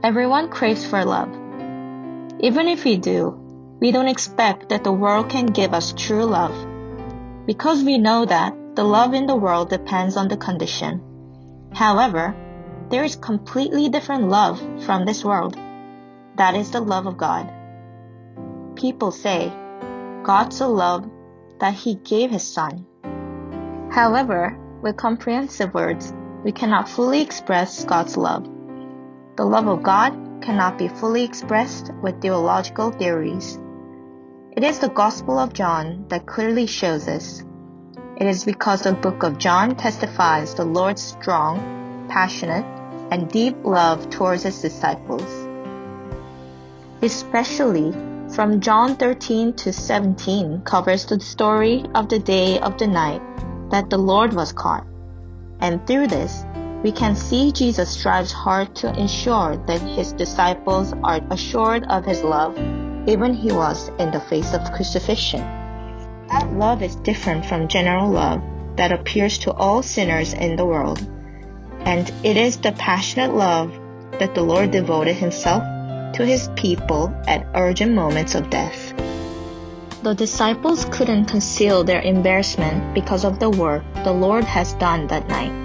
Everyone craves for love. Even if we do, we don't expect that the world can give us true love, because we know that the love in the world depends on the condition. However, there is completely different love from this world. That is the love of God. People say, God so loved that He gave His Son. However, with comprehensive words, we cannot fully express God's love. The love of God cannot be fully expressed with theological theories. It is the Gospel of John that clearly shows this. It is because the book of John testifies the Lord's strong, passionate, and deep love towards His disciples. Especially from John 13 to 17 covers the story of the day of the night that the Lord was caught. And through this, we can see Jesus strives hard to ensure that His disciples are assured of His love, even He was in the face of crucifixion. That love is different from general love that appears to all sinners in the world, and it is the passionate love that the Lord devoted Himself to His people at urgent moments of death. The disciples couldn't conceal their embarrassment because of the work the Lord has done that night.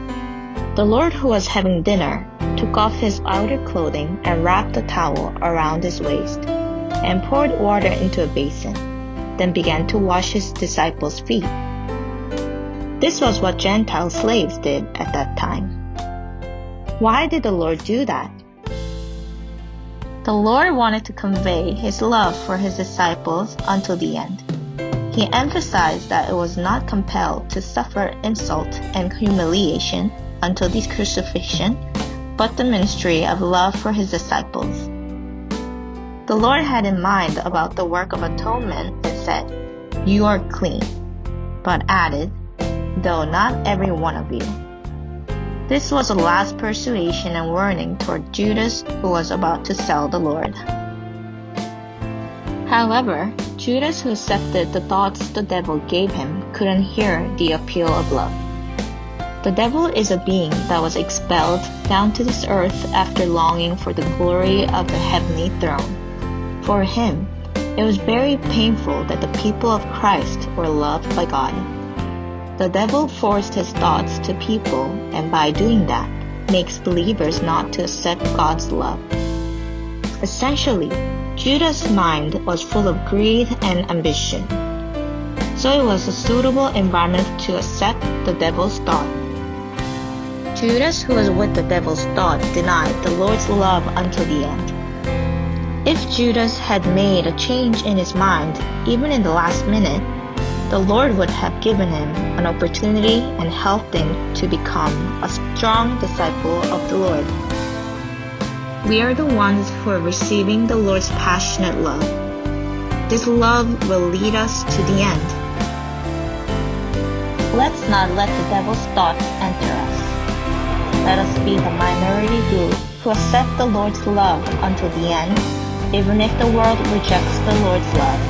The Lord, who was having dinner, took off His outer clothing and wrapped a towel around His waist, and poured water into a basin, then began to wash His disciples' feet. This was what Gentile slaves did at that time. Why did the Lord do that? The Lord wanted to convey His love for His disciples until the end. He emphasized that it was not compelled to suffer insult and humiliation until the crucifixion, but the ministry of love for His disciples. The Lord had in mind about the work of atonement and said, "You are clean," but added, "though not every one of you." This was a last persuasion and warning toward Judas, who was about to sell the Lord. However, Judas, who accepted the thoughts the devil gave him, couldn't hear the appeal of love. The devil is a being that was expelled down to this earth after longing for the glory of the heavenly throne. For him, it was very painful that the people of Christ were loved by God. The devil forced his thoughts to people, and by doing that, makes believers not to accept God's love. Essentially, Judas' mind was full of greed and ambition, so it was a suitable environment to accept the devil's thought. Judas, who was with the devil's thought, denied the Lord's love until the end. If Judas had made a change in his mind, even in the last minute, the Lord would have given him an opportunity and helped him to become a strong disciple of the Lord. We are the ones who are receiving the Lord's passionate love. This love will lead us to the end. Let's not let the devil's thoughts enter us. Let us be the minority group who accept the Lord's love until the end, even if the world rejects the Lord's love.